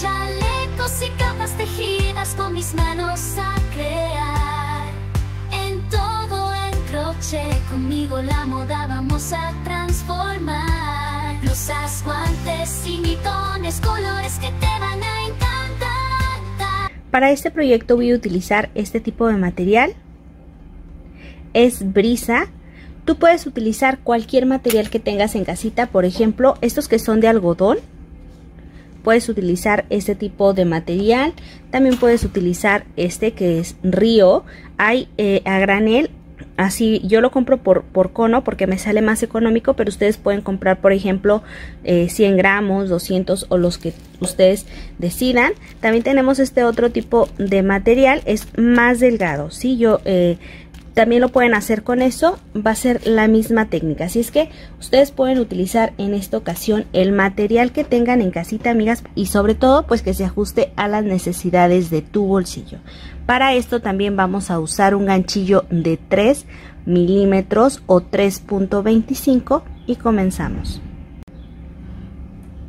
Chalecos y capas tejidas con mis manos a crear. En todo en crochet, conmigo la moda vamos a transformar. Blusas, guantes y mitones, colores que te van a encantar. Para este proyecto voy a utilizar este tipo de material. Es brisa. Tú puedes utilizar cualquier material que tengas en casita, por ejemplo, estos que son de algodón. Puedes utilizar este tipo de material. También puedes utilizar este que es río. Hay a granel. Así yo lo compro por cono porque me sale más económico, pero ustedes pueden comprar, por ejemplo, 100 gramos, 200 o los que ustedes decidan. También tenemos este otro tipo de material, es más delgado, ¿sí? También lo pueden hacer con eso, va a ser la misma técnica. Así es que ustedes pueden utilizar en esta ocasión el material que tengan en casita, amigas, y sobre todo pues que se ajuste a las necesidades de tu bolsillo. Para esto también vamos a usar un ganchillo de 3 milímetros o 3.25 y comenzamos.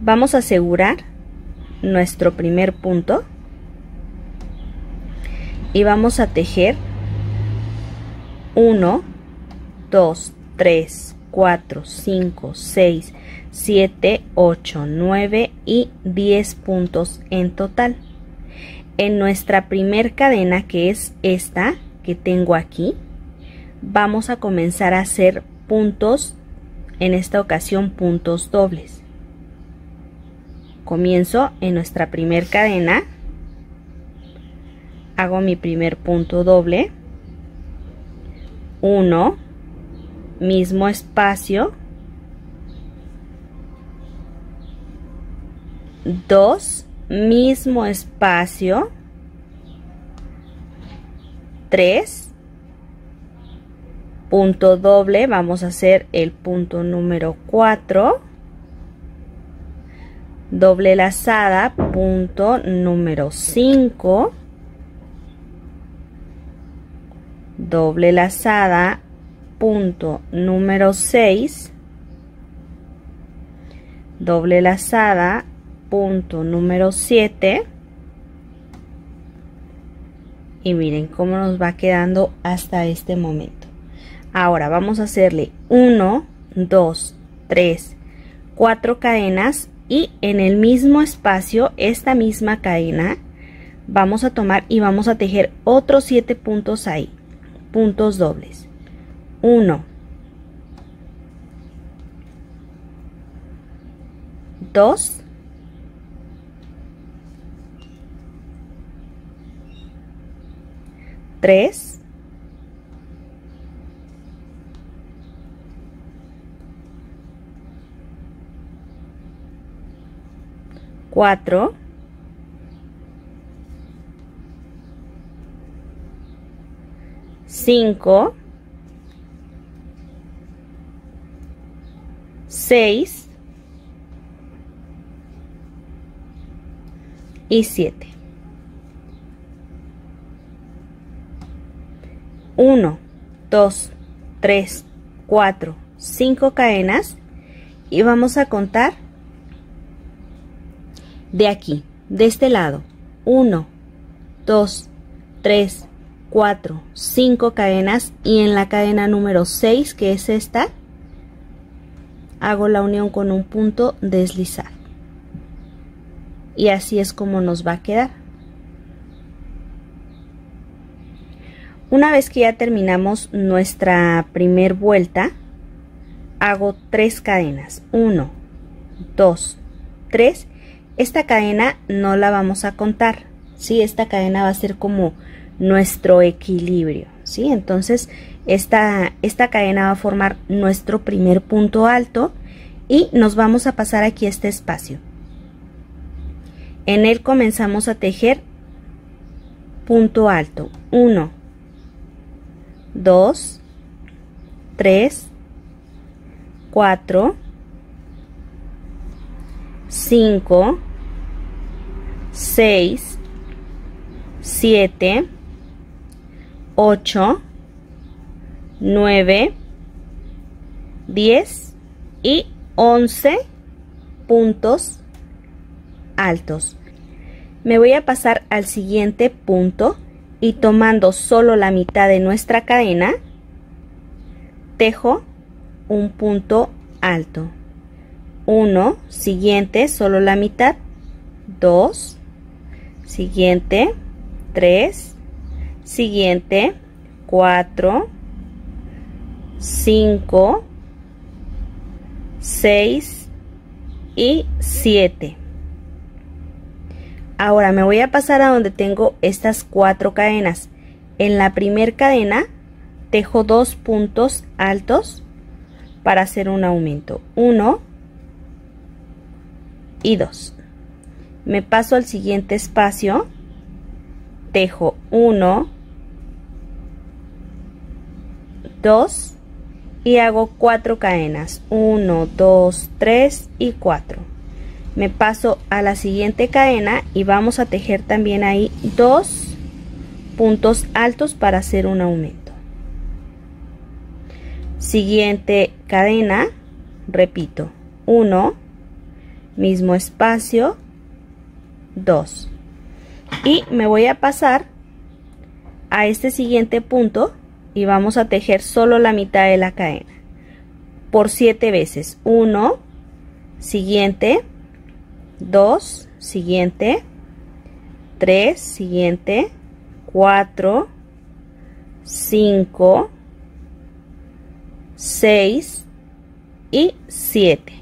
Vamos a asegurar nuestro primer punto y vamos a tejer 1, 2, 3, 4, 5, 6, 7, 8, 9 y 10 puntos en total. En nuestra primer cadena, que es esta que tengo aquí, vamos a comenzar a hacer puntos, en esta ocasión puntos dobles. Comienzo en nuestra primer cadena, hago mi primer punto doble, 1, mismo espacio, 2, mismo espacio, 3, punto doble, vamos a hacer el punto número 4, doble lazada, punto número 5, doble lazada, punto número 6, doble lazada, punto número 7 y miren cómo nos va quedando hasta este momento. Ahora vamos a hacerle 1, 2, 3, 4 cadenas y en el mismo espacio, esta misma cadena, vamos a tomar y vamos a tejer otros 7 puntos ahí, puntos dobles. 1, 2, 3, 4, 5, 6 y 7. 1, 2, 3, 4, 5 cadenas y vamos a contar de aquí, de este lado. 1, 2, 3, 4, 5 cadenas y en la cadena número 6, que es esta, hago la unión con un punto deslizado y así es como nos va a quedar. Una vez que ya terminamos nuestra primer vuelta, hago 3 cadenas, 1, 2, 3. Esta cadena no la vamos a contar, ¿sí? Esta cadena va a ser como nuestro equilibrio, ¿sí? Entonces esta cadena va a formar nuestro primer punto alto y nos vamos a pasar aquí a este espacio. En él comenzamos a tejer punto alto, 1, 2, 3, 4, 5, 6, 7, 8, 9, 10 y 11 puntos altos. Me voy a pasar al siguiente punto y tomando solo la mitad de nuestra cadena, tejo un punto alto. 1, siguiente, solo la mitad, 2, siguiente, 3, siguiente, 4, 5, 6 y 7. Ahora me voy a pasar a donde tengo estas 4 cadenas. En la primera cadena tejo 2 puntos altos para hacer un aumento, 1 y 2. Me paso al siguiente espacio, tejo 1, 2 y hago 4 cadenas, 1, 2, 3 y 4. Me paso a la siguiente cadena y vamos a tejer también ahí 2 puntos altos para hacer un aumento. Siguiente cadena, repito, 1, mismo espacio, 2. Y me voy a pasar a este siguiente punto y vamos a tejer solo la mitad de la cadena por 7 veces. 1, siguiente, 2, siguiente, 3, siguiente, 4, 5, 6 y 7.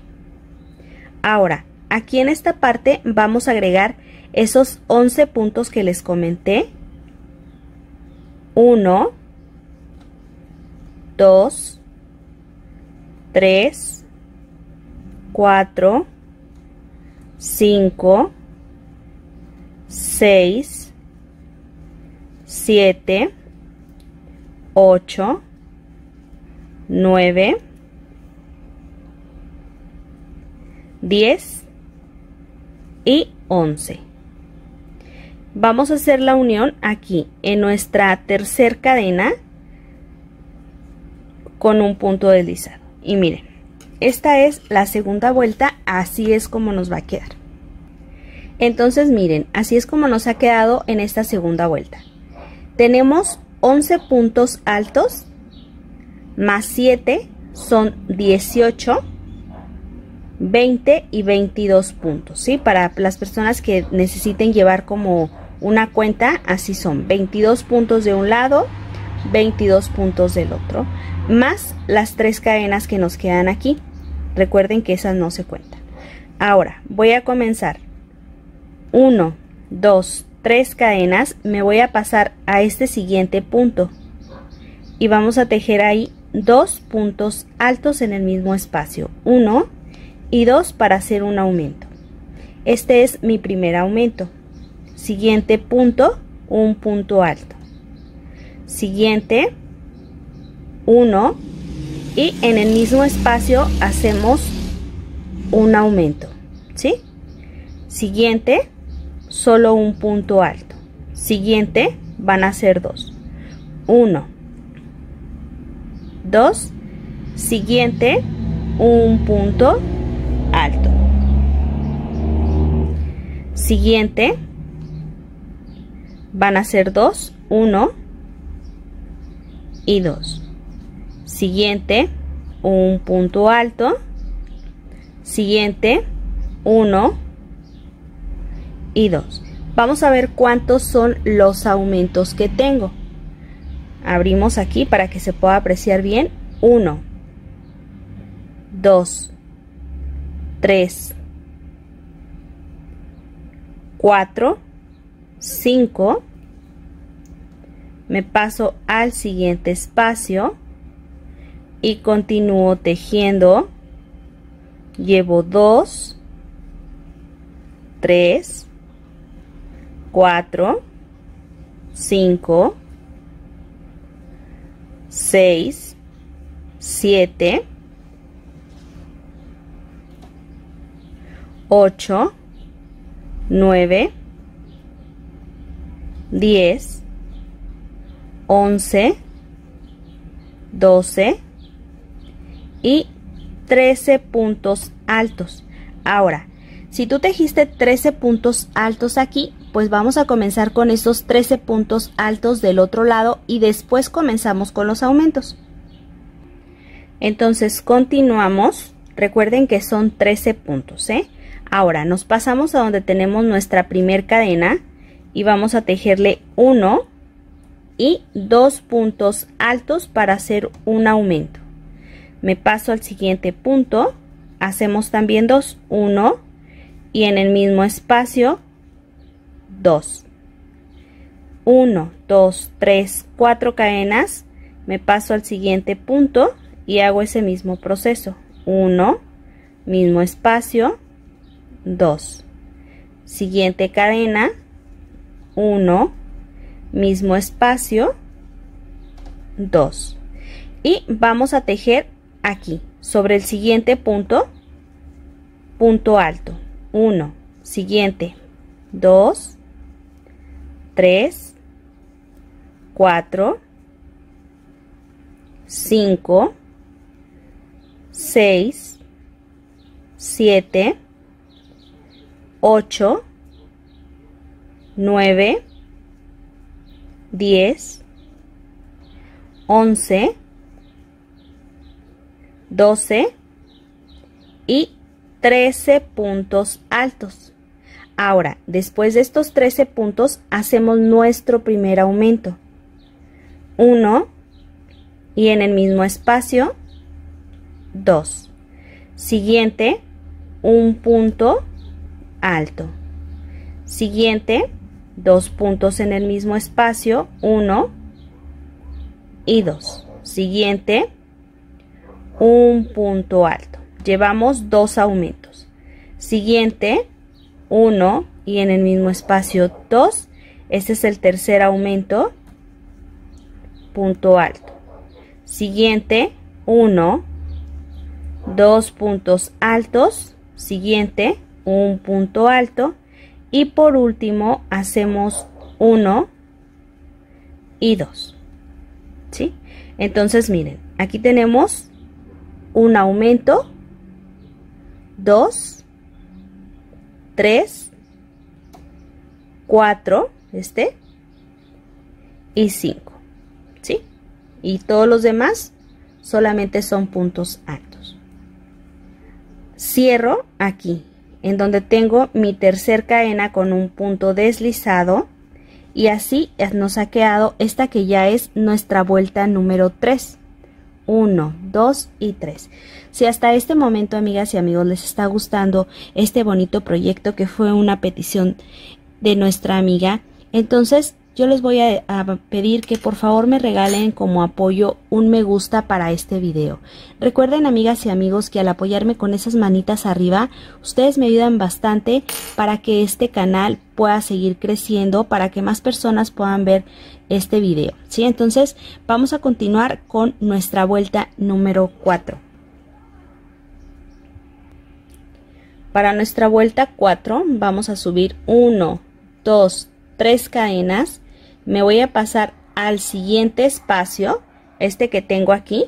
Ahora, aquí en esta parte vamos a agregar esos 11 puntos que les comenté. 1, 2, 3, 4, 5, 6, 7, 8, 9, 10 y 11. Vamos a hacer la unión aquí en nuestra tercera cadena con un punto deslizado. Y miren, esta es la segunda vuelta, así es como nos va a quedar. Entonces miren, así es como nos ha quedado en esta segunda vuelta. Tenemos 11 puntos altos más 7 son 18, 20 y 22 puntos, ¿sí? Para las personas que necesiten llevar como una cuenta, así son 22 puntos de un lado, 22 puntos del otro, más las 3 cadenas que nos quedan aquí. Recuerden que esas no se cuentan. Ahora voy a comenzar 1, 2, 3 cadenas, me voy a pasar a este siguiente punto y vamos a tejer ahí 2 puntos altos en el mismo espacio, 1 y 2 para hacer un aumento. Este es mi primer aumento. Siguiente punto, un punto alto. Siguiente, 1 y en el mismo espacio hacemos un aumento, ¿sí? Siguiente, solo un punto alto. Siguiente, van a ser 2. 1, 2, siguiente, un punto alto. Siguiente, van a ser 2, 1 y 2. Siguiente, un punto alto. Siguiente, 1 y 2. Vamos a ver cuántos son los aumentos que tengo. Abrimos aquí para que se pueda apreciar bien. 1, 2, 3, 4, 5. Me paso al siguiente espacio y continúo tejiendo. Llevo 2, 3, 4, 5, 6, 7, 8, 9, 10, 11, 12 y 13 puntos altos. Ahora, Si tú tejiste 13 puntos altos aquí, pues vamos a comenzar con esos 13 puntos altos del otro lado y después comenzamos con los aumentos. Entonces continuamos. Recuerden que son 13 puntos, ¿eh? Ahora nos pasamos a donde tenemos nuestra primer cadena y vamos a tejerle 1 y 2 puntos altos para hacer un aumento. Me paso al siguiente punto, hacemos también 2, 1 y en el mismo espacio 2. 1, 2, 3, 4 cadenas, me paso al siguiente punto y hago ese mismo proceso. 1, mismo espacio, 2. Siguiente cadena, 1, mismo espacio, 2. Y vamos a tejer aquí, sobre el siguiente punto, punto alto. 1, siguiente, 2, 3, 4, 5, 6, 7, 8, 9, 10, 11, 12 y 13 puntos altos. Ahora, después de estos 13 puntos, hacemos nuestro primer aumento. 1 y en el mismo espacio, 2. Siguiente, un punto alto. Siguiente, 2 puntos en el mismo espacio, 1 y 2. Siguiente, un punto alto. Llevamos 2 aumentos. Siguiente, 1 y en el mismo espacio 2. Este es el tercer aumento, punto alto. Siguiente, 1, 2 puntos altos. Siguiente, un punto alto. Y por último hacemos 1 y 2. ¿Sí? Entonces miren, aquí tenemos un aumento, 2, 3, 4, y 5, ¿sí? Y todos los demás solamente son puntos altos. Cierro aquí, en donde tengo mi tercer cadena con un punto deslizado, y así nos ha quedado esta que ya es nuestra vuelta número 3. 1, 2 y 3. Si hasta este momento, amigas y amigos, les está gustando este bonito proyecto que fue una petición de nuestra amiga, entonces yo les voy a pedir que por favor me regalen como apoyo un me gusta para este video. Recuerden, amigas y amigos, que al apoyarme con esas manitas arriba, ustedes me ayudan bastante para que este canal pueda seguir creciendo, para que más personas puedan ver este video, ¿sí? Entonces vamos a continuar con nuestra vuelta número 4. Para nuestra vuelta 4 vamos a subir 1, 2, 3 cadenas. Me voy a pasar al siguiente espacio, este que tengo aquí,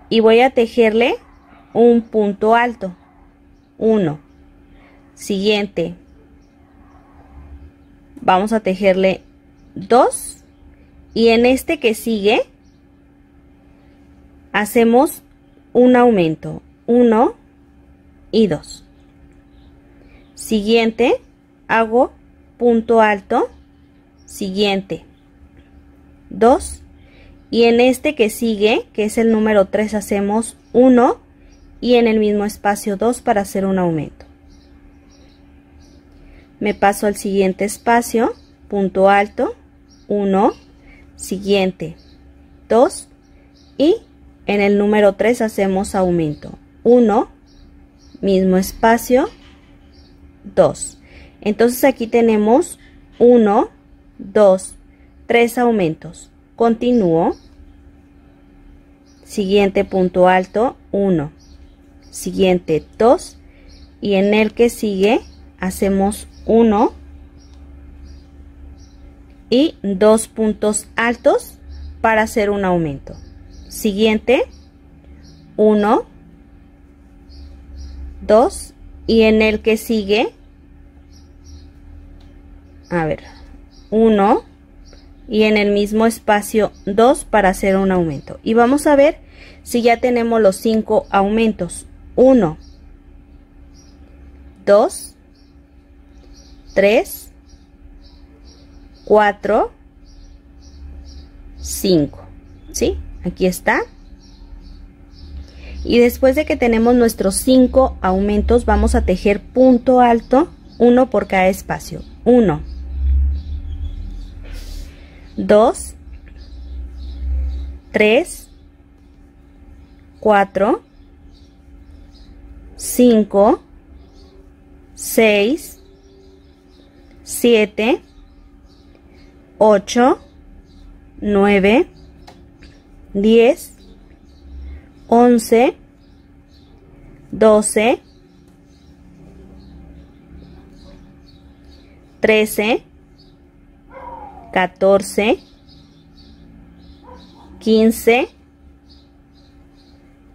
y voy a tejerle un punto alto. 1. Siguiente, vamos a tejerle 2 y en este que sigue hacemos un aumento, 1 y 2. Siguiente, hago punto alto, siguiente, 2 y en este que sigue, que es el número 3, hacemos 1 y en el mismo espacio 2 para hacer un aumento. Me paso al siguiente espacio, punto alto, 1, siguiente, 2 y en el número 3 hacemos aumento, 1, mismo espacio, 2. Entonces aquí tenemos 1, 2, 3 aumentos. Continúo. Siguiente punto alto, 1. Siguiente, 2. Y en el que sigue hacemos 1 y 2 puntos altos para hacer un aumento. Siguiente, 1, 2 y en el que sigue, a ver, 1 y en el mismo espacio 2 para hacer un aumento. Y vamos a ver si ya tenemos los 5 aumentos. 1, 2, 3, 4, 5. ¿Sí? Aquí está. Y después de que tenemos nuestros 5 aumentos, vamos a tejer punto alto, 1 por cada espacio. 1, 2, 3, 4, 5, 6, 7, 8, 9, 10, 11, 12, 13, 14, 15,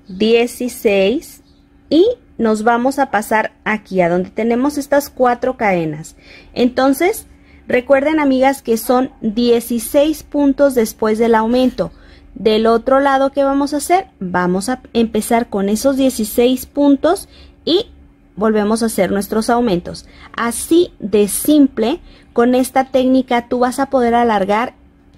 16 y nos vamos a pasar aquí a donde tenemos estas 4 cadenas. Entonces, recuerden, amigas, que son 16 puntos después del aumento. Del otro lado, ¿qué vamos a hacer? Vamos a empezar con esos 16 puntos y volvemos a hacer nuestros aumentos. Así de simple, con esta técnica tú vas a poder alargar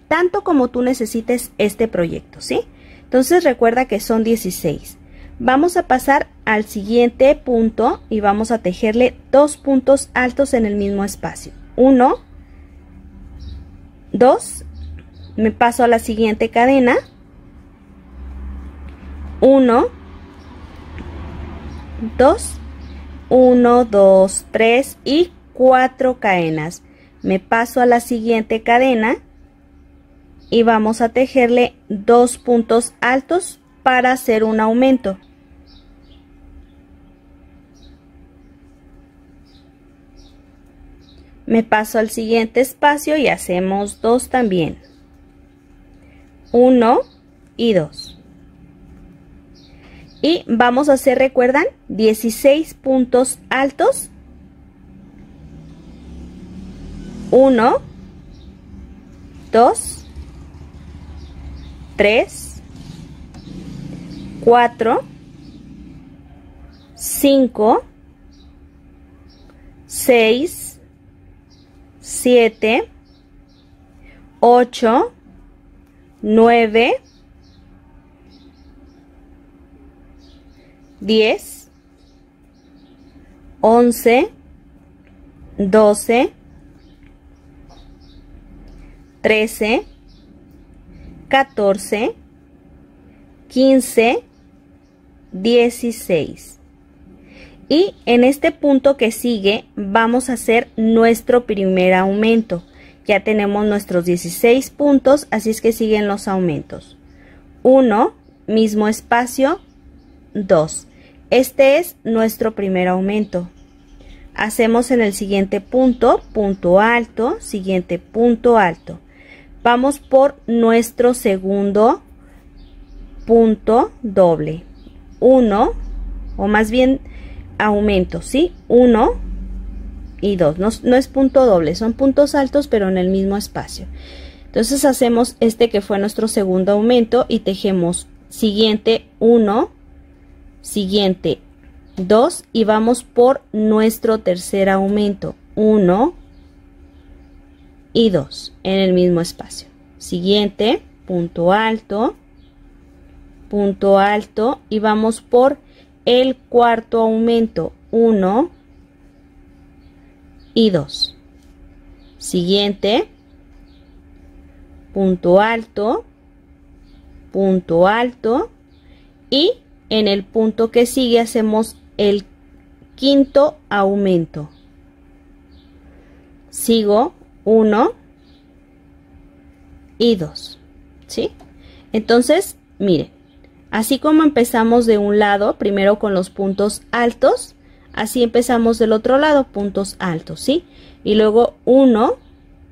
tanto como tú necesites este proyecto, ¿sí? Entonces recuerda que son 16. Vamos a pasar al siguiente punto y vamos a tejerle 2 puntos altos en el mismo espacio. 1, 2, me paso a la siguiente cadena. 1, 2, 1, 2, 3 y 4 cadenas. Me paso a la siguiente cadena y vamos a tejerle 2 puntos altos para hacer un aumento. Me paso al siguiente espacio y hacemos 2 también. 1 y 2. Y vamos a hacer, ¿recuerdan? 16 puntos altos. 1, 2, 3, 4, 5, 6, 7, 8, 9, 10, 11, 12, 13, 14, 15, 16. Y en este punto que sigue vamos a hacer nuestro primer aumento. Ya tenemos nuestros 16 puntos, así es que siguen los aumentos. 1, mismo espacio, 2. Este es nuestro primer aumento. Hacemos en el siguiente punto, punto alto, siguiente punto alto. Vamos por nuestro segundo punto doble. 1, o más bien aumento, ¿sí? 1 y 2. No es punto doble, son puntos altos pero en el mismo espacio. Entonces hacemos este que fue nuestro segundo aumento y tejemos siguiente 1, siguiente 2 y vamos por nuestro tercer aumento. 1 y 2 en el mismo espacio. Siguiente, punto alto y vamos por el cuarto aumento. 1 y 2. Siguiente, punto alto y en el punto que sigue hacemos el quinto aumento. Sigo 1 y 2, ¿sí? Entonces, miren, así como empezamos de un lado, primero con los puntos altos, así empezamos del otro lado, puntos altos, ¿sí? Y luego 1,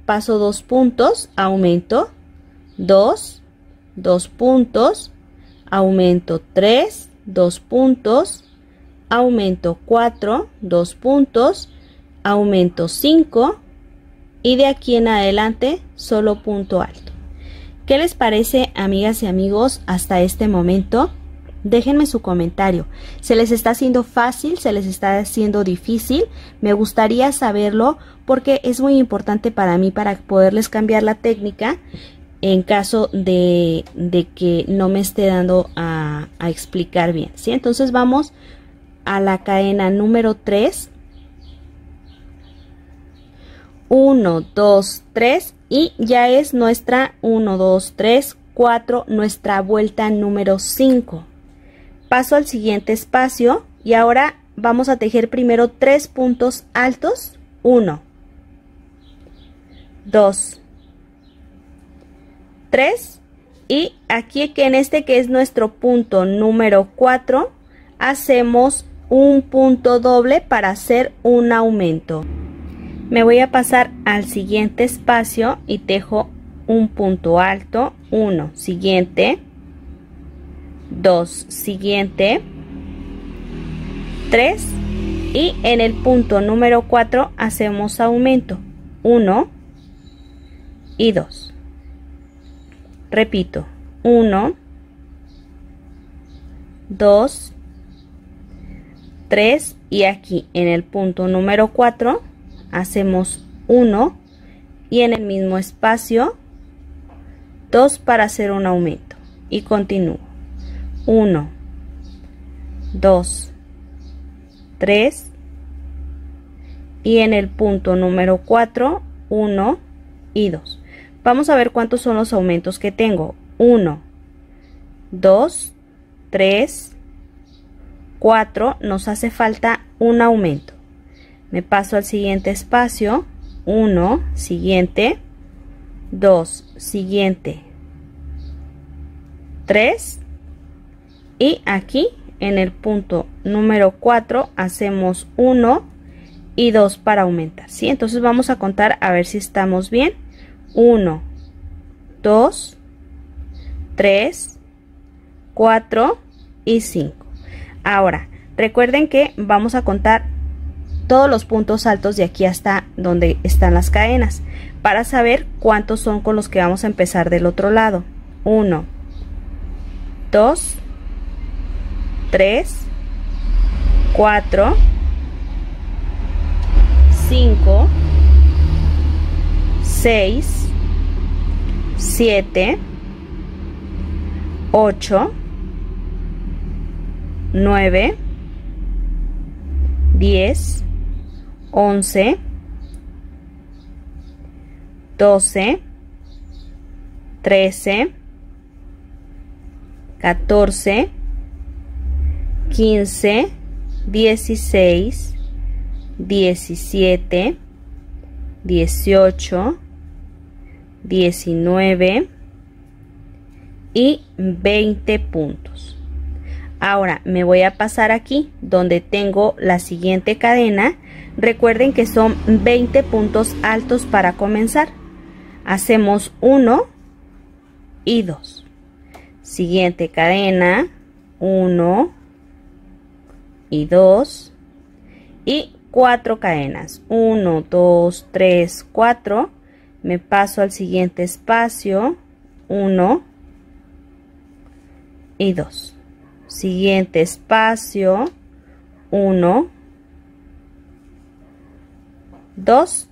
paso 2 puntos, aumento, 2, 2 puntos, aumento 3, 2 puntos, aumento 4, 2 puntos, aumento 5 y de aquí en adelante solo punto alto. ¿Qué les parece, amigas y amigos, hasta este momento? Déjenme su comentario. ¿Se les está haciendo fácil? ¿Se les está haciendo difícil? Me gustaría saberlo porque es muy importante para mí para poderles cambiar la técnica en caso de que no me esté dando a explicar bien, ¿sí? Entonces vamos a la cadena número 3. 1, 2, 3 y ya es nuestra 1, 2, 3, 4, nuestra vuelta número 5. Paso al siguiente espacio y ahora vamos a tejer primero 3 puntos altos. 1, 2, 3 y aquí que en este que es nuestro punto número 4 hacemos un punto doble para hacer un aumento. Me voy a pasar al siguiente espacio y tejo un punto alto. 1, siguiente, 2, siguiente, 3 y en el punto número 4 hacemos aumento. 1 y 2. Repito, 1, 2, 3 y aquí en el punto número 4 hacemos 1 y en el mismo espacio 2 para hacer un aumento y continúo. 1, 2, 3 y en el punto número 4 1 y 2. Vamos a ver cuántos son los aumentos que tengo. 1, 2, 3, 4, nos hace falta un aumento. Me paso al siguiente espacio. 1, siguiente, 2, siguiente, 3 y aquí en el punto número 4 hacemos 1 y 2 para aumentar, ¿sí? Entonces vamos a contar a ver si estamos bien. 1, 2, 3, 4 y 5. Ahora recuerden que vamos a contar todos los puntos altos de aquí hasta donde están las cadenas para saber cuántos son con los que vamos a empezar del otro lado. 1, 2, 3, 4, 5, 6, 7, 8, 9, 10, 11, 12, 13, 14, 15, 16, 17, 18, 19 y 20 puntos. Ahora me voy a pasar aquí donde tengo la siguiente cadena. Recuerden que son 20 puntos altos para comenzar. Hacemos 1 y 2. Siguiente cadena, 1 y 2 y 4 cadenas. 1, 2, 3, 4. Me paso al siguiente espacio, 1 y 2. Siguiente espacio, 1, 2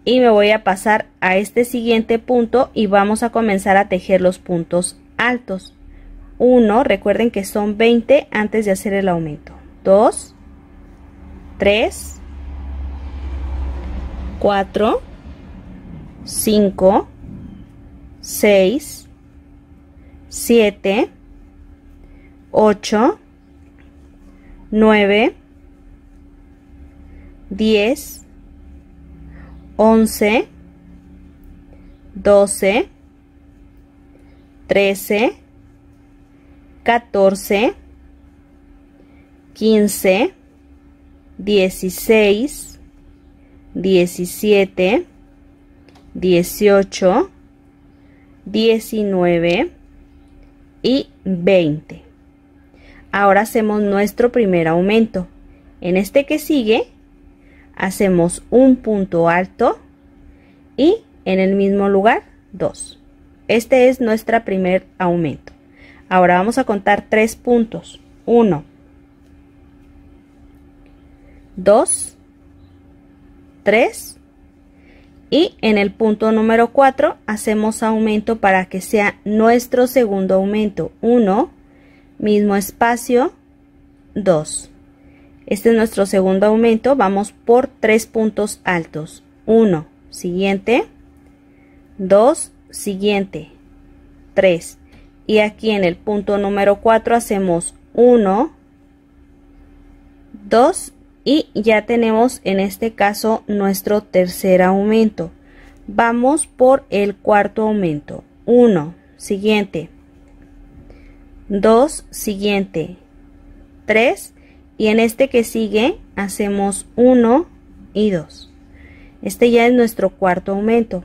y me voy a pasar a este siguiente punto y vamos a comenzar a tejer los puntos altos. 1, recuerden que son 20 antes de hacer el aumento. 2, 3, 4, 5, 6, 7, 8, 9, 10, 11, 12, 13, 14, 15, 16, 17, 18, 19 y 20. Ahora hacemos nuestro primer aumento. En este que sigue, hacemos un punto alto y en el mismo lugar 2. Este es nuestro primer aumento. Ahora vamos a contar 3 puntos. 1, 2, 3 y en el punto número 4 hacemos aumento para que sea nuestro segundo aumento. 1, mismo espacio, 2. Este es nuestro segundo aumento. Vamos por 3 puntos altos. 1, siguiente, 2, siguiente, 3. Y aquí en el punto número 4 hacemos 1, 2 y ya tenemos en este caso nuestro tercer aumento. Vamos por el cuarto aumento. 1, siguiente, 2, siguiente, 3 y en este que sigue hacemos 1 y 2. Este ya es nuestro cuarto aumento.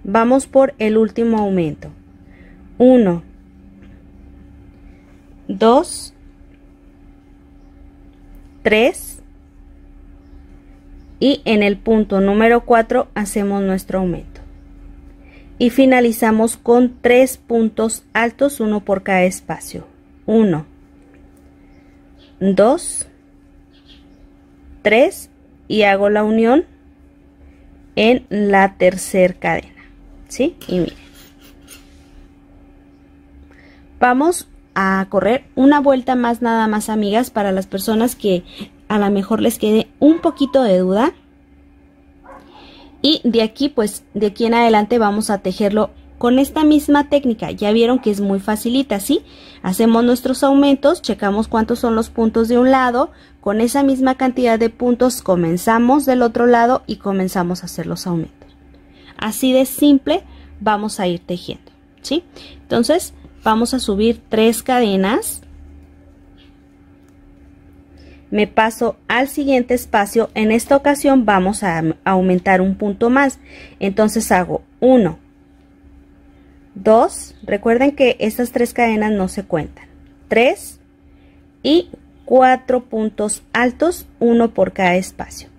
Vamos por el último aumento. 1, 2, 3 y en el punto número 4 hacemos nuestro aumento. Y finalizamos con 3 puntos altos, uno por cada espacio. 1, 2, 3 y hago la unión en la tercera cadena, ¿sí? Y miren, vamos a correr una vuelta más nada más, amigas, para las personas que a lo mejor les quede un poquito de duda. Y de aquí, pues, de aquí en adelante vamos a tejerlo con esta misma técnica. Ya vieron que es muy facilita, ¿sí? Hacemos nuestros aumentos, checamos cuántos son los puntos de un lado, con esa misma cantidad de puntos comenzamos del otro lado y comenzamos a hacer los aumentos. Así de simple vamos a ir tejiendo, ¿sí? Entonces vamos a subir 3 cadenas. Me paso al siguiente espacio. En esta ocasión vamos a aumentar un punto más. Entonces hago 1, 2, recuerden que estas 3 cadenas no se cuentan, 3 y 4 puntos altos, uno por cada espacio.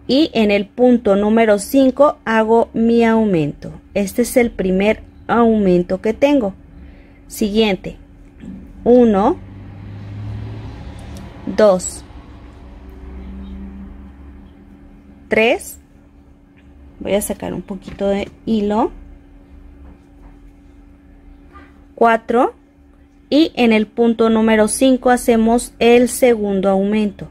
Y en el punto número 5 hago mi aumento. Este es el primer aumento que tengo. Siguiente, 1, 2, 3, voy a sacar un poquito de hilo, 4 y en el punto número 5 hacemos el segundo aumento.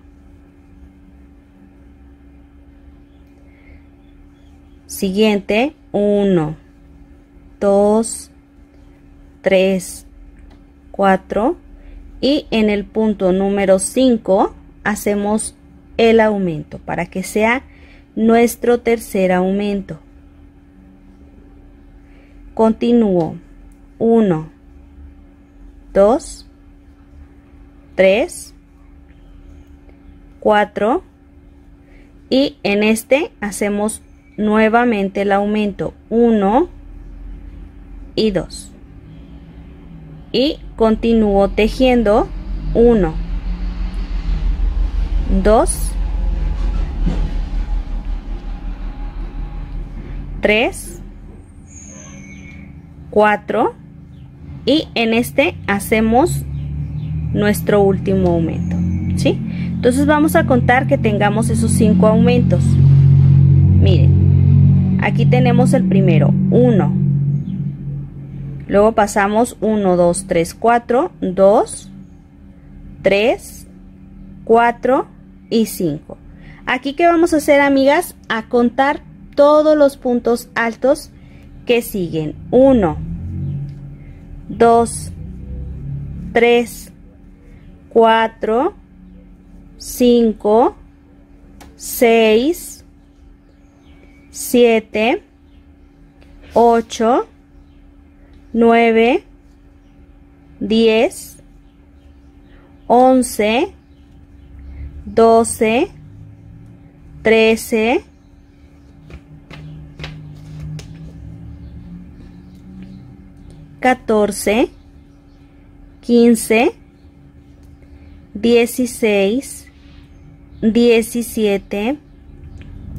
Siguiente, 1, 2, 3, 4 y en el punto número 5 hacemos el aumento para que sea nuestro tercer aumento. Continúo, 1, 2, 3, 4 y en este hacemos nuevamente el aumento, 1 y 2 y continúo tejiendo 1, 2, 3, 4 y en este hacemos nuestro último aumento, ¿sí? Entonces vamos a contar que tengamos esos 5 aumentos. Miren, aquí tenemos el primero, 1, luego pasamos 1, 2, 3, 4, 2, 3, 4 y 5. Aquí, ¿qué vamos a hacer, amigas? A contar todos los puntos altos que siguen. 1, 2, 3, 4, 5, 6, 7, 8, 9, 10, 11, 12, 13, 14, 15, 16, 17,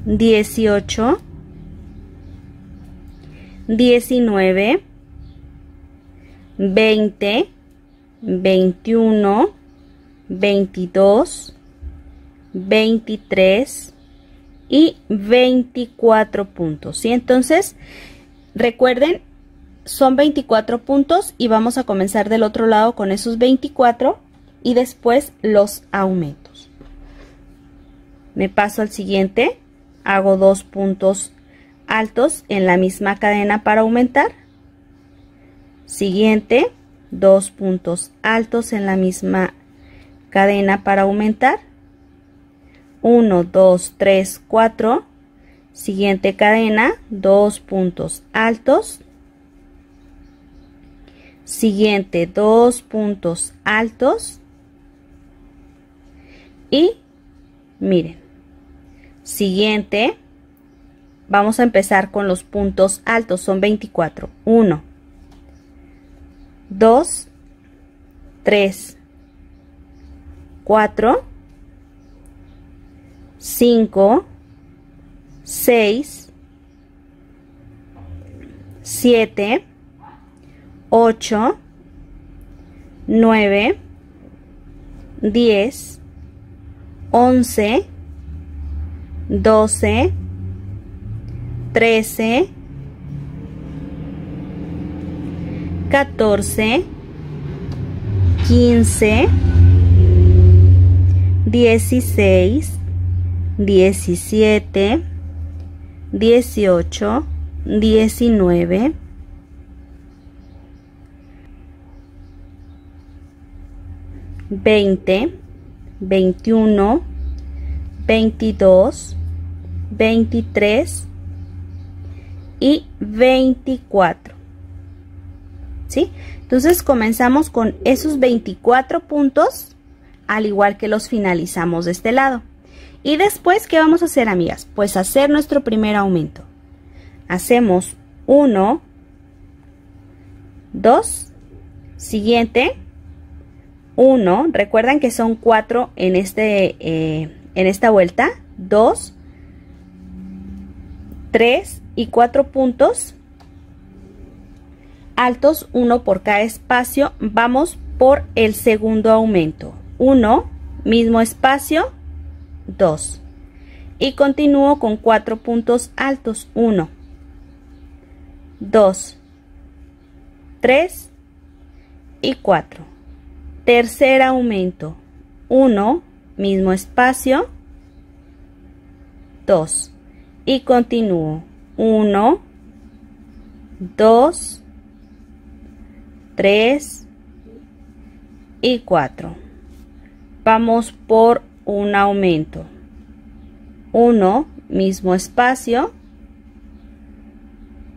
18, 19, 20, 21, 22, 23 y 24 puntos. ¿Sí? Entonces, recuerden, son 24 puntos y vamos a comenzar del otro lado con esos 24 y después los aumentos. Me paso al siguiente, hago 2 puntos altos en la misma cadena para aumentar. Siguiente, 2 puntos altos en la misma cadena para aumentar. 1, 2, 3, 4. Siguiente cadena, 2 puntos altos. Siguiente, 2 puntos altos. Y miren, siguiente, vamos a empezar con los puntos altos, son 24. 1, 2, 3, 4, 5, 6, 7, 8, 9, 10, 11, 12, 13, 14, 15, 16, 17, 18, 19, 20, 21, 22, 23 y 24. ¿Sí? Entonces comenzamos con esos 24 puntos, al igual que los finalizamos de este lado. Y después, ¿qué vamos a hacer, amigas? Pues hacer nuestro primer aumento. Hacemos 1, 2, siguiente, 1, recuerdan que son 4 en esta vuelta, 2, 3 y 4 puntos altos, 1 por cada espacio. Vamos por el segundo aumento. 1, mismo espacio, 2. Y continúo con 4 puntos altos. 1, 2, 3 y 4. Tercer aumento. 1, mismo espacio, 2. Y continúo. 1, 2, 3 y 4. Vamos por un aumento. 1, mismo espacio,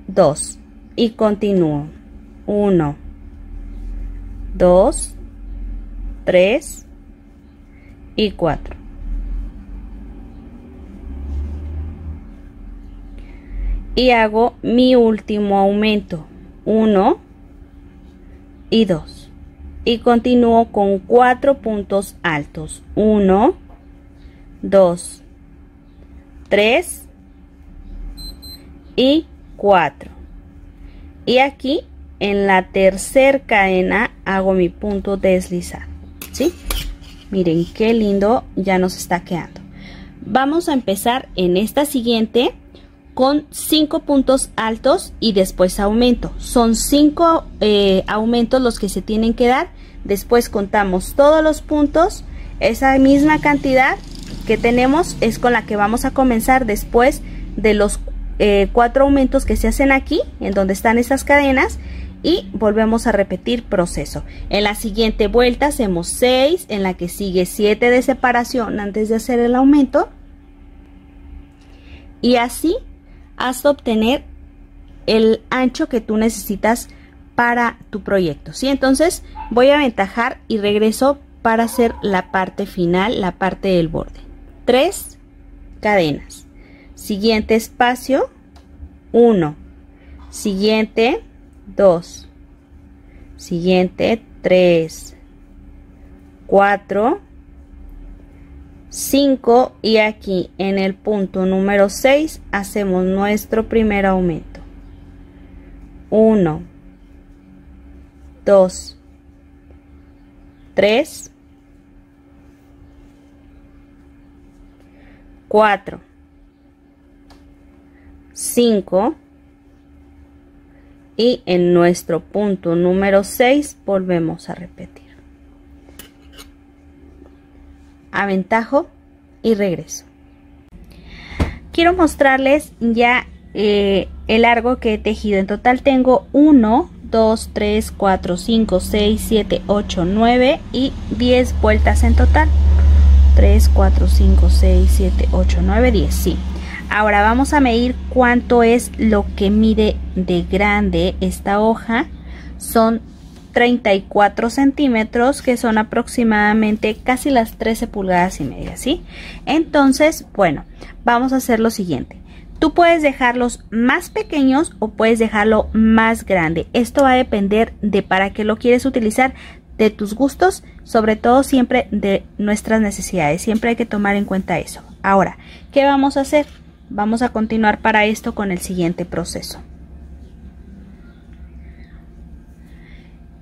2. Y continúo. 1, 2, 3 y 4. Y hago mi último aumento. 1 y 2. Y continúo con 4 puntos altos. 1, 2, 3 y 4. Y aquí en la tercera cadena hago mi punto deslizado. ¿Sí? Miren qué lindo ya nos está quedando. Vamos a empezar en esta siguiente con 5 puntos altos y después aumento. Son 5 aumentos los que se tienen que dar. Después contamos todos los puntos. Esa misma cantidad que tenemos es con la que vamos a comenzar después de los 4 aumentos que se hacen aquí, en donde están esas cadenas, y volvemos a repetir proceso. En la siguiente vuelta hacemos 6, en la que sigue 7 de separación antes de hacer el aumento, y así hasta obtener el ancho que tú necesitas para tu proyecto. ¿Sí? Entonces voy a aventajar y regreso para hacer la parte final, la parte del borde. 3 cadenas. Siguiente espacio, 1. Siguiente, 2. Siguiente, 3. 4. 5 y aquí en el punto número 6 hacemos nuestro primer aumento. 1, 2, 3, 4, 5 y en nuestro punto número 6 volvemos a repetir. Aventajo y regreso. Quiero mostrarles ya el largo que he tejido. En total tengo 1, 2, 3, 4, 5, 6, 7, 8, 9 y 10 vueltas en total. 3, 4, 5, 6, 7, 8, 9, 10. Sí. Ahora vamos a medir cuánto es lo que mide de grande esta hoja. Son 34 centímetros, que son aproximadamente casi las 13 pulgadas y media, ¿sí? Entonces, bueno, vamos a hacer lo siguiente. Tú puedes dejarlos más pequeños o puedes dejarlo más grande. Esto va a depender de para qué lo quieres utilizar, de tus gustos, sobre todo siempre de nuestras necesidades. Siempre hay que tomar en cuenta eso. Ahora, ¿qué vamos a hacer? Vamos a continuar para esto con el siguiente proceso.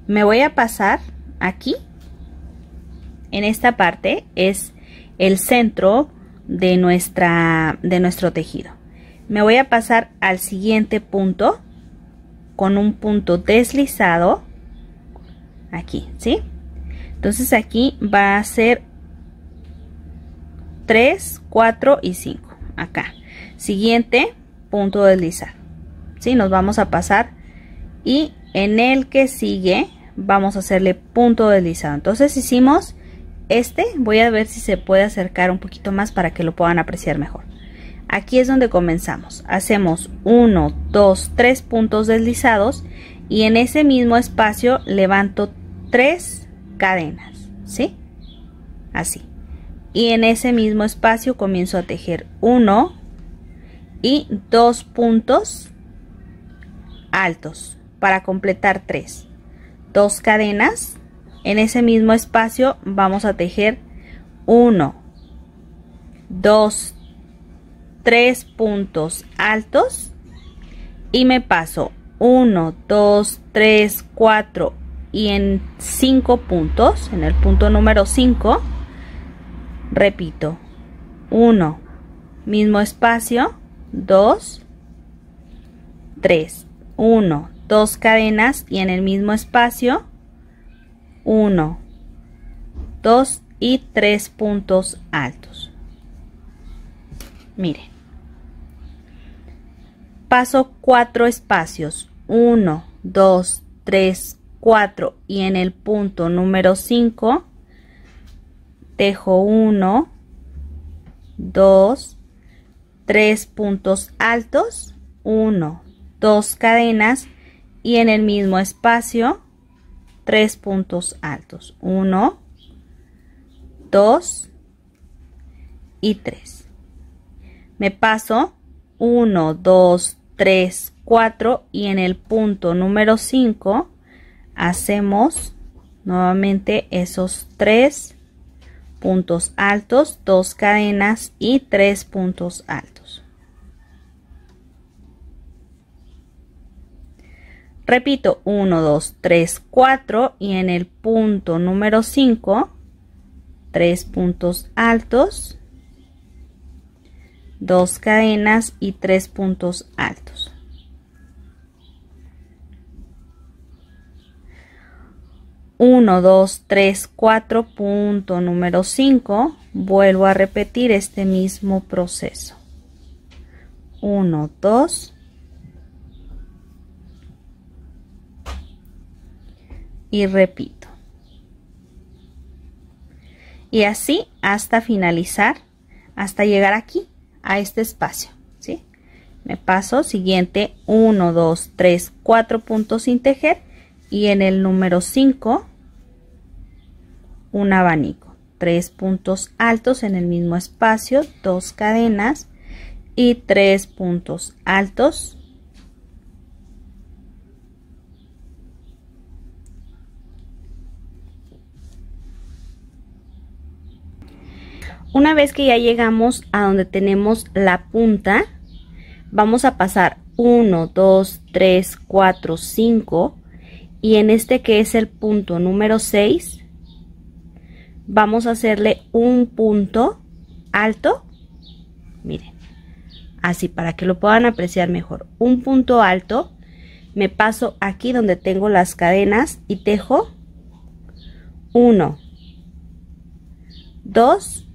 Me voy a pasar aquí, en esta parte es el centro de nuestro tejido. Me voy a pasar al siguiente punto con un punto deslizado aquí, ¿sí? Entonces aquí va a ser 3, 4 y 5 acá. Siguiente punto deslizado, ¿sí? Nos vamos a pasar y en el que sigue vamos a hacerle punto deslizado. Entonces hicimos este, voy a ver si se puede acercar un poquito más para que lo puedan apreciar mejor. Aquí es donde comenzamos. Hacemos 1, 2, 3 puntos deslizados y en ese mismo espacio levanto 3 cadenas, ¿sí? Así. Y en ese mismo espacio comienzo a tejer 1 y 2 puntos altos para completar 3. 2 cadenas. En ese mismo espacio vamos a tejer 1, 2, 3 puntos altos y me paso 1, 2, 3, 4 y en 5 puntos, en el punto número 5, repito 1, mismo espacio, 2, 3, 1, 2 cadenas y en el mismo espacio 1, 2 y 3 puntos altos. Miren, paso 4 espacios, 1, 2, 3, 4 y en el punto número 5 tejo 1, 2, 3 puntos altos, 1, 2 cadenas y en el mismo espacio 3 puntos altos, 1, 2 y 3. Me paso 1, 2, 3, 4 y en el punto número 5 hacemos nuevamente esos 3 puntos altos, 2 cadenas y 3 puntos altos. Repito 1, 2, 3, 4 y en el punto número 5 3 puntos altos, 2 cadenas y 3 puntos altos. Uno, 2, 3, 4, punto número 5, vuelvo a repetir este mismo proceso. 1, 2 y repito. Y así hasta finalizar, hasta llegar aquí a este espacio, ¿sí? Me paso siguiente 1, 2, 3, 4 puntos sin tejer y en el número 5 un abanico, 3 puntos altos en el mismo espacio, 2 cadenas y 3 puntos altos, Una vez que ya llegamos a donde tenemos la punta, vamos a pasar 1, 2, 3, 4, 5 y en este que es el punto número 6, vamos a hacerle un punto alto, miren, así para que lo puedan apreciar mejor, un punto alto, me paso aquí donde tengo las cadenas y tejo 1, 2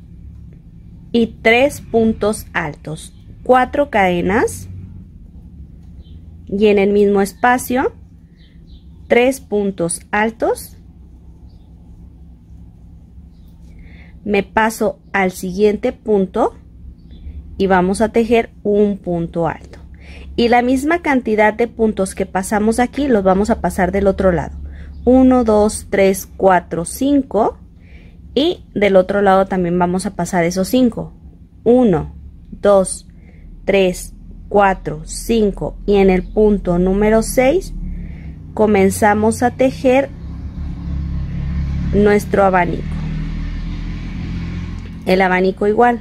y 3 puntos altos, 4 cadenas y en el mismo espacio 3 puntos altos, me paso al siguiente punto y vamos a tejer un punto alto y la misma cantidad de puntos que pasamos aquí los vamos a pasar del otro lado, 1, 2, 3, 4, 5 y del otro lado también vamos a pasar esos 5, 1, 2, 3, 4, 5 y en el punto número 6 comenzamos a tejer nuestro abanico. El abanico igual,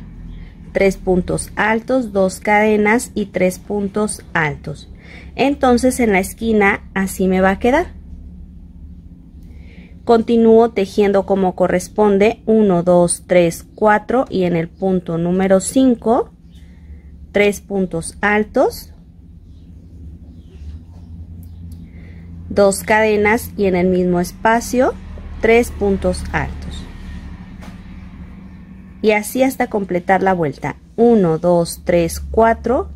3 puntos altos, 2 cadenas y 3 puntos altos. Entonces en la esquina así me va a quedar. Continúo tejiendo como corresponde 1, 2, 3, 4 y en el punto número 5 3 puntos altos, 2 cadenas y en el mismo espacio 3 puntos altos. Y así hasta completar la vuelta. 1, 2, 3, 4,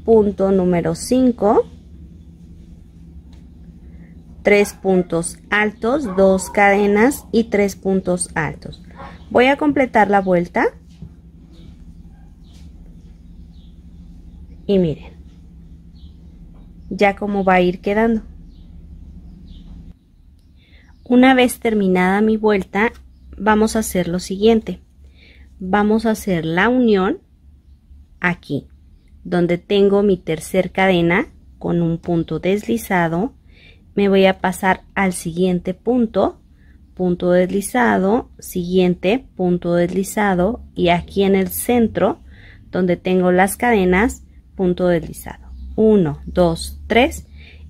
punto número 5, 3 puntos altos, 2 cadenas y 3 puntos altos. Voy a completar la vuelta y miren ya cómo va a ir quedando. Una vez terminada mi vuelta, vamos a hacer lo siguiente. Vamos a hacer la unión aquí donde tengo mi tercer cadena con un punto deslizado. Me voy a pasar al siguiente punto, punto deslizado, siguiente punto deslizado y aquí en el centro donde tengo las cadenas, punto deslizado, 1, 2, 3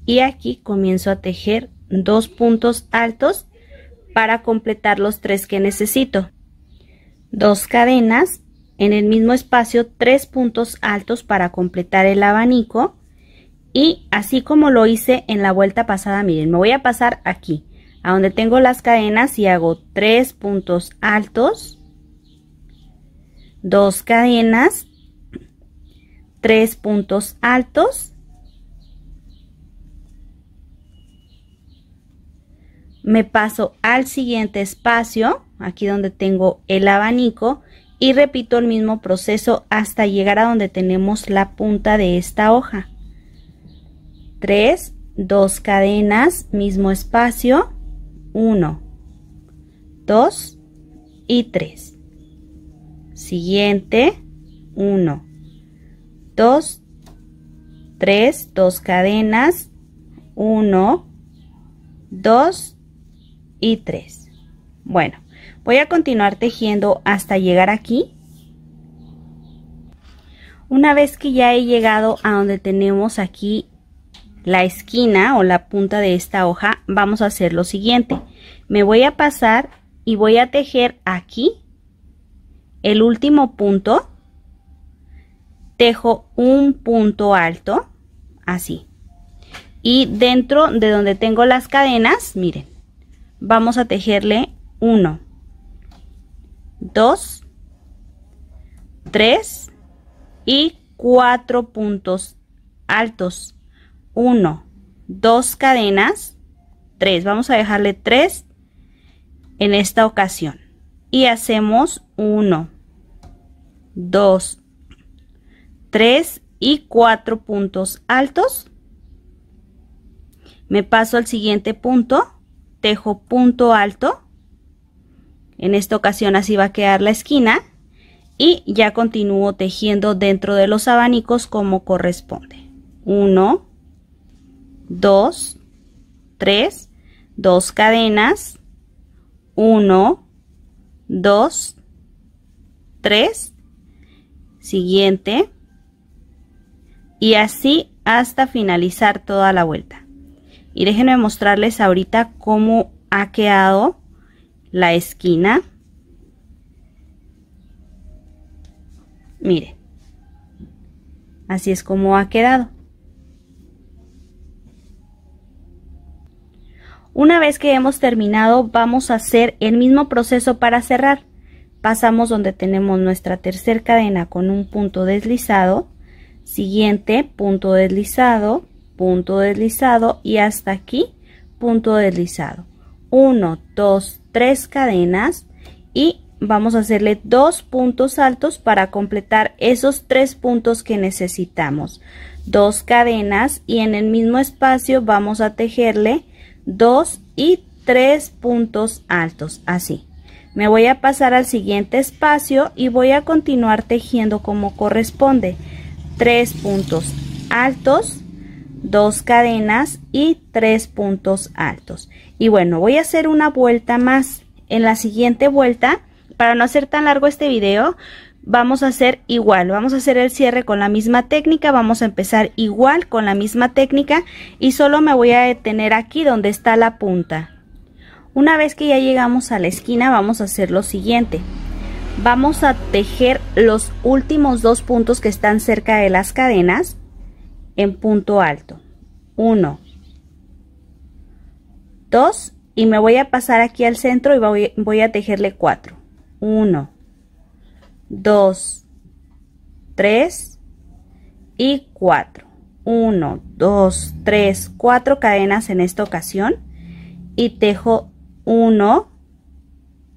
y aquí comienzo a tejer 2 puntos altos para completar los 3 que necesito, 2 cadenas, en el mismo espacio 3 puntos altos para completar el abanico. Y así como lo hice en la vuelta pasada, miren, me voy a pasar aquí, a donde tengo las cadenas y hago 3 puntos altos, 2 cadenas, 3 puntos altos, me paso al siguiente espacio, aquí donde tengo el abanico, y repito el mismo proceso hasta llegar a donde tenemos la punta de esta hoja. 3, 2 cadenas, mismo espacio, 1, 2 y 3. Siguiente, 1, 2, 3, 2 cadenas, 1, 2 y 3. Bueno, voy a continuar tejiendo hasta llegar aquí. Una vez que ya he llegado a donde tenemos aquí la esquina o la punta de esta hoja, vamos a hacer lo siguiente. Me voy a pasar y voy a tejer aquí el último punto, tejo un punto alto así y dentro de donde tengo las cadenas, miren, vamos a tejerle 1, 2, 3 y 4 puntos altos, 1, 2 cadenas, 3, vamos a dejarle 3 en esta ocasión y hacemos 1, 2, 3 y 4 puntos altos. Me paso al siguiente punto, tejo punto alto, en esta ocasión así va a quedar la esquina y ya continúo tejiendo dentro de los abanicos como corresponde. 1, 2, 3, 2 cadenas, 1, 2, 3, siguiente, y así hasta finalizar toda la vuelta. Y déjenme mostrarles ahorita cómo ha quedado la esquina. Miren, así es como ha quedado. Una vez que hemos terminado, vamos a hacer el mismo proceso para cerrar. Pasamos donde tenemos nuestra tercera cadena con un punto deslizado, siguiente punto deslizado y hasta aquí punto deslizado. 1, 2, 3 cadenas y vamos a hacerle 2 puntos altos para completar esos 3 puntos que necesitamos. 2 cadenas y en el mismo espacio vamos a tejerle 2 y 3 puntos altos, así. Me voy a pasar al siguiente espacio y voy a continuar tejiendo como corresponde. 3 puntos altos, 2 cadenas y 3 puntos altos. Y bueno, voy a hacer una vuelta más. En la siguiente vuelta, para no hacer tan largo este video, vamos a hacer igual, vamos a hacer el cierre con la misma técnica, vamos a empezar igual con la misma técnica y solo me voy a detener aquí donde está la punta. Una vez que ya llegamos a la esquina, vamos a hacer lo siguiente. Vamos a tejer los últimos 2 puntos que están cerca de las cadenas en punto alto. 1, 2 y me voy a pasar aquí al centro y voy a tejerle 4. 1, 2, 3 y 4. 1, 2, 3, 4 cadenas en esta ocasión y tejo 1,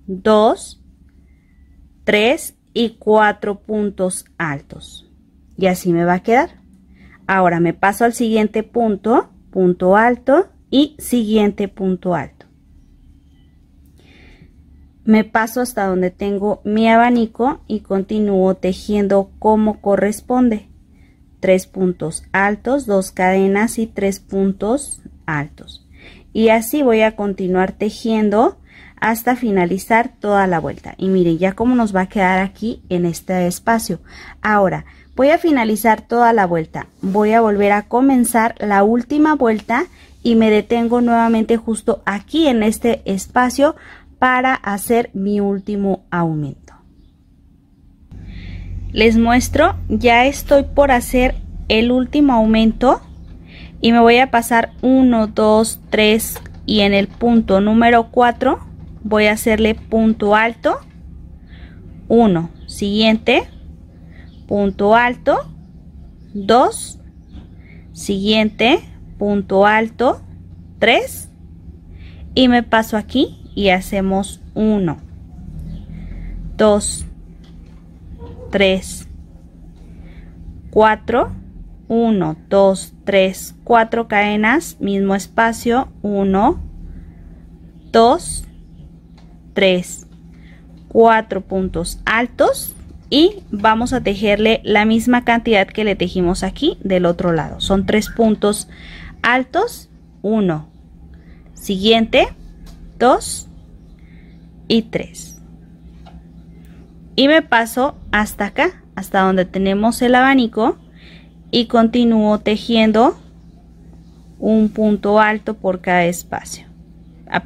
2, 3 y 4 puntos altos. Y así me va a quedar. Ahora me paso al siguiente punto, punto alto y siguiente punto alto. Me paso hasta donde tengo mi abanico y continúo tejiendo como corresponde. 3 puntos altos, 2 cadenas y 3 puntos altos. Y así voy a continuar tejiendo hasta finalizar toda la vuelta. Y miren ya cómo nos va a quedar aquí en este espacio. Ahora voy a finalizar toda la vuelta. Voy a volver a comenzar la última vuelta y me detengo nuevamente justo aquí en este espacio para hacer mi último aumento. Les muestro, ya estoy por hacer el último aumento y me voy a pasar 1, 2, 3 y en el punto número 4 voy a hacerle punto alto, 1, siguiente, punto alto, 2, siguiente, punto alto, 3 y me paso aquí y hacemos 1, 2, 3, 4, 1, 2, 3, 4 cadenas, mismo espacio, 1, 2, 3, 4 puntos altos y vamos a tejerle la misma cantidad que le tejimos aquí del otro lado. Son 3 puntos altos, 1, siguiente, 2 y 3. Y me paso hasta acá, hasta donde tenemos el abanico y continúo tejiendo un punto alto por cada espacio.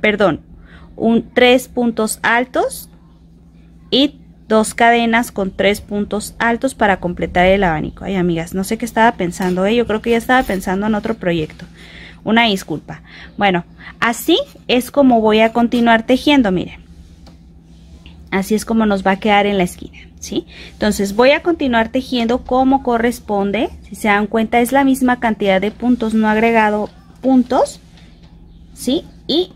Perdón, 3 puntos altos y 2 cadenas con 3 puntos altos para completar el abanico. Ay, amigas, no sé qué estaba pensando, yo creo que ya estaba pensando en otro proyecto. Una disculpa. Bueno, así es como voy a continuar tejiendo, miren. Así es como nos va a quedar en la esquina, ¿sí? Entonces voy a continuar tejiendo como corresponde. Si se dan cuenta es la misma cantidad de puntos, no he agregado puntos, ¿sí? Y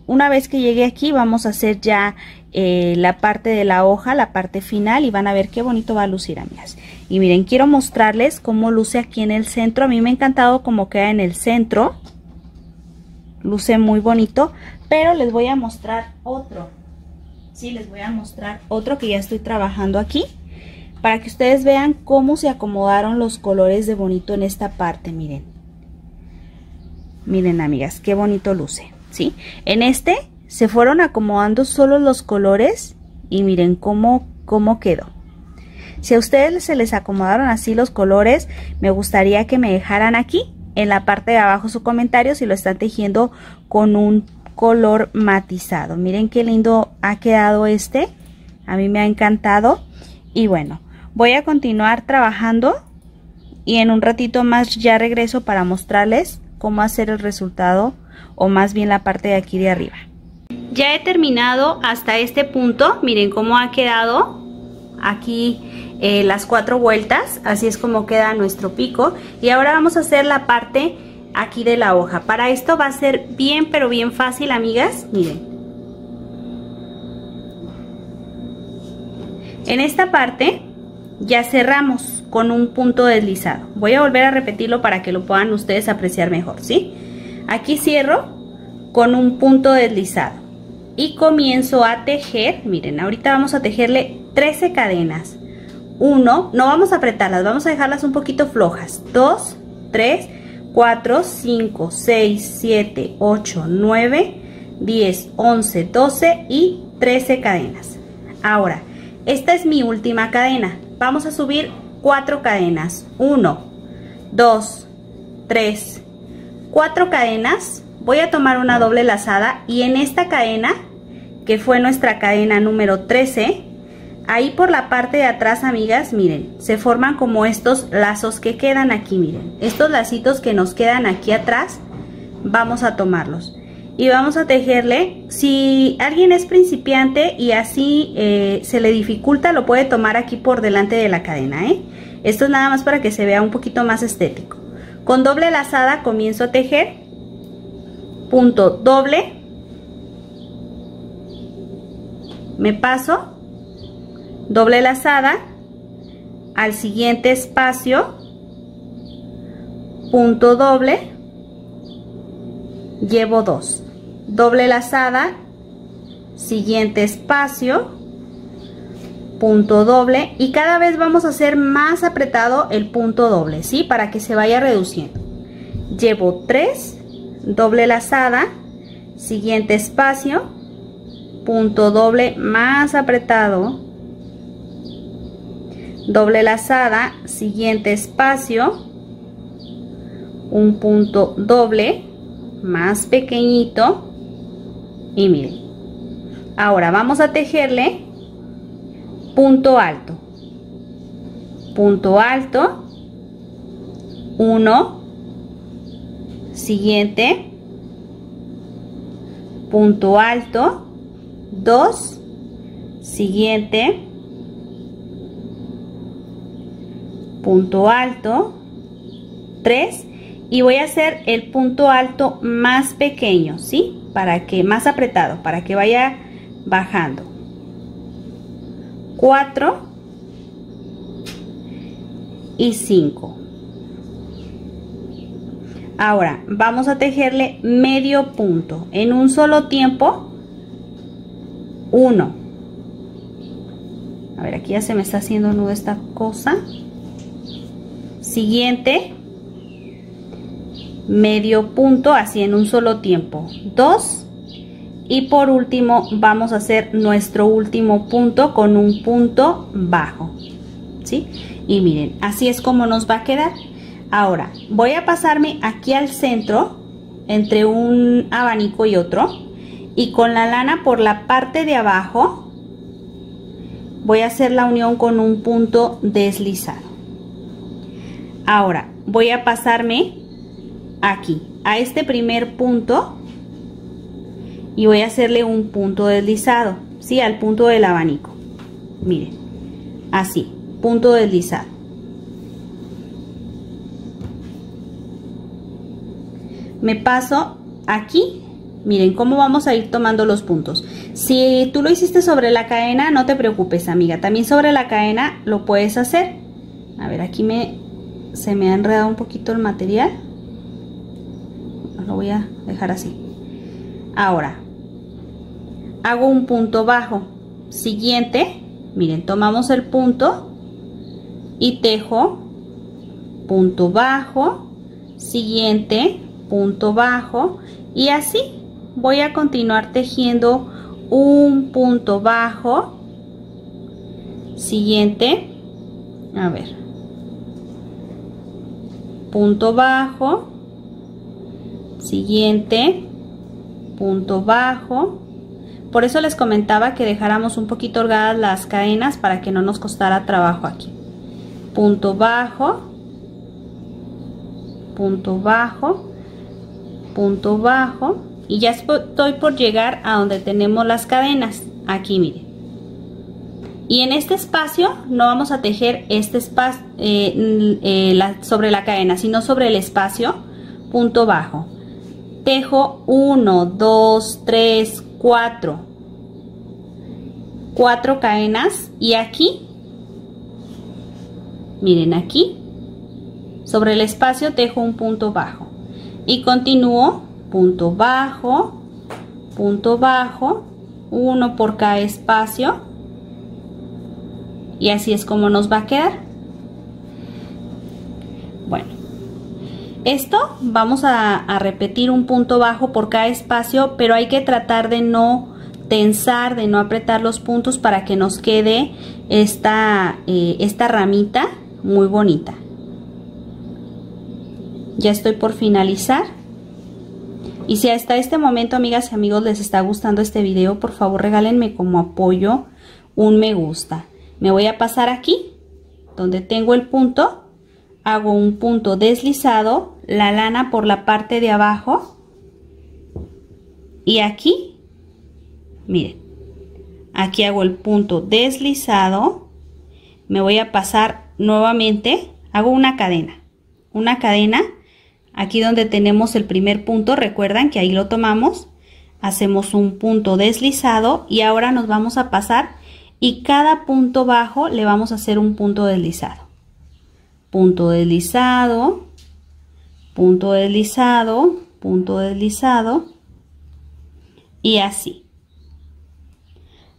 una vez que llegue aquí vamos a hacer ya la parte de la hoja, la parte final y van a ver qué bonito va a lucir, amigas. Y miren, quiero mostrarles cómo luce aquí en el centro. A mí me ha encantado cómo queda en el centro. Luce muy bonito, pero les voy a mostrar otro. Sí, les voy a mostrar otro que ya estoy trabajando aquí para que ustedes vean cómo se acomodaron los colores de bonito en esta parte. Miren, miren, amigas, qué bonito luce, ¿sí? En este se fueron acomodando solo los colores y miren cómo quedó. Si a ustedes se les acomodaron así los colores, me gustaría que me dejaran aquí en la parte de abajo su comentario si lo están tejiendo con un color matizado. Miren qué lindo ha quedado este, a mí me ha encantado. Y bueno, voy a continuar trabajando y en un ratito más ya regreso para mostrarles cómo hacer el resultado, o más bien la parte de aquí de arriba. Ya he terminado hasta este punto, miren cómo ha quedado aquí las 4 vueltas, así es como queda nuestro pico. Y ahora vamos a hacer la parte aquí de la hoja. Para esto va a ser bien pero bien fácil, amigas. Miren, en esta parte ya cerramos con un punto deslizado. Voy a volver a repetirlo para que lo puedan ustedes apreciar mejor, ¿sí? Aquí cierro con un punto deslizado y comienzo a tejer. Miren, ahorita vamos a tejerle 13 cadenas. 1, no vamos a apretarlas, vamos a dejarlas un poquito flojas. 2, 3, 4, 5, 6, 7, 8, 9, 10, 11, 12 y 13 cadenas. Ahora, esta es mi última cadena. Vamos a subir 4 cadenas. 1, 2, 3, 4 cadenas. Voy a tomar una doble lazada y en esta cadena, que fue nuestra cadena número 13, ahí por la parte de atrás, amigas, miren, se forman como estos lazos que quedan aquí, miren. Estos lacitos que nos quedan aquí atrás, vamos a tomarlos. Y vamos a tejerle, si alguien es principiante y así se le dificulta, lo puede tomar aquí por delante de la cadena, ¿eh? Esto es nada más para que se vea un poquito más estético. Con doble lazada comienzo a tejer, punto doble, me paso, doble lazada, al siguiente espacio, punto doble, llevo 2, doble lazada, siguiente espacio, punto doble, y cada vez vamos a hacer más apretado el punto doble, ¿sí? Para que se vaya reduciendo. Llevo 3, doble lazada, siguiente espacio, punto doble más apretado, doble lazada, siguiente espacio, un punto doble más pequeñito y miren, ahora vamos a tejerle punto alto, 1, siguiente, punto alto, 2, siguiente, punto alto, 3, y voy a hacer el punto alto más pequeño, ¿sí? Para que más apretado, para que vaya bajando. 4 y 5. Ahora vamos a tejerle medio punto en un solo tiempo. 1. A ver, aquí ya se me está haciendo nudo esta cosa. Siguiente, medio punto, así en un solo tiempo. 2. Y por último vamos a hacer nuestro último punto con un punto bajo, ¿sí? Y miren, así es como nos va a quedar. Ahora voy a pasarme aquí al centro entre un abanico y otro, y con la lana por la parte de abajo voy a hacer la unión con un punto deslizado. Ahora voy a pasarme aquí a este primer punto y voy a hacerle un punto deslizado, ¿sí? Al punto del abanico, miren, así, punto deslizado. Me paso aquí, miren cómo vamos a ir tomando los puntos. Si tú lo hiciste sobre la cadena, no te preocupes, amiga, también sobre la cadena lo puedes hacer. A ver, aquí se me ha enredado un poquito el material, lo voy a dejar así. Ahora hago un punto bajo, siguiente, miren, tomamos el punto y tejo punto bajo, siguiente, punto bajo, y así voy a continuar tejiendo un punto bajo, siguiente, A ver, punto bajo, siguiente, punto bajo. Por eso les comentaba que dejáramos un poquito holgadas las cadenas para que no nos costara trabajo aquí. Punto bajo, punto bajo, punto bajo, y ya estoy por llegar a donde tenemos las cadenas. Aquí miren. Y en este espacio no vamos a tejer este espacio sobre la cadena, sino sobre el espacio. Punto bajo. Tejo 1, 2, 3, 4 cadenas, y aquí miren, aquí sobre el espacio tejo un punto bajo y continúo punto bajo, uno por cada espacio, y así es como nos va a quedar. Bueno, esto vamos a repetir un punto bajo por cada espacio, pero hay que tratar de no tensar, de no apretar los puntos para que nos quede esta ramita muy bonita. Ya estoy por finalizar. Y si hasta este momento, amigas y amigos, les está gustando este video, por favor regálenme como apoyo un me gusta. Me voy a pasar aquí donde tengo el punto, hago un punto deslizado, la lana por la parte de abajo, y aquí miren, aquí hago el punto deslizado, me voy a pasar nuevamente, hago una cadena aquí donde tenemos el primer punto. Recuerdan que ahí lo tomamos, hacemos un punto deslizado y ahora nos vamos a pasar, y cada punto bajo le vamos a hacer un punto deslizado, punto deslizado, punto deslizado, punto deslizado, y así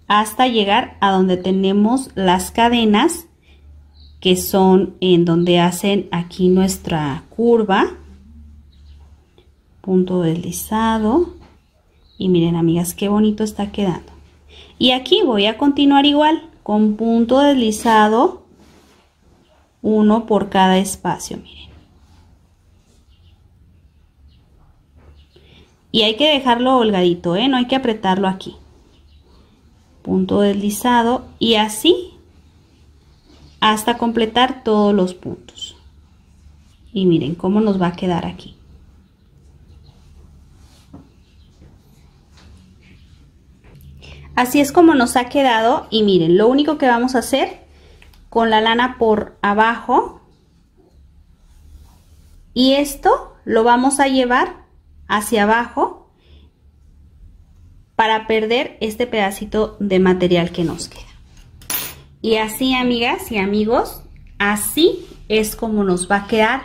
hasta llegar a donde tenemos las cadenas, que son en donde hacen aquí nuestra curva. Punto deslizado, y miren, amigas, qué bonito está quedando. Y aquí voy a continuar igual con punto deslizado, uno por cada espacio, miren. Y hay que dejarlo holgadito, no hay que apretarlo aquí. Punto deslizado, y así hasta completar todos los puntos. Y miren cómo nos va a quedar aquí. Así es como nos ha quedado, y miren, lo único que vamos a hacer con la lana por abajo, y esto lo vamos a llevar hacia abajo para perder este pedacito de material que nos queda. Y así, amigas y amigos, así es como nos va a quedar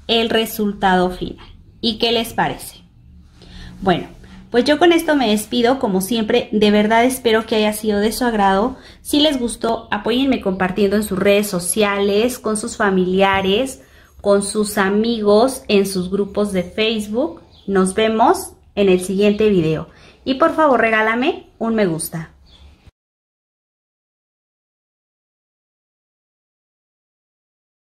el resultado final. ¿Y qué les parece? Bueno, pues yo con esto me despido. Como siempre, de verdad espero que haya sido de su agrado. Si les gustó, apóyenme compartiendo en sus redes sociales, con sus familiares, con sus amigos, en sus grupos de Facebook. Nos vemos en el siguiente video. Y por favor, regálame un me gusta.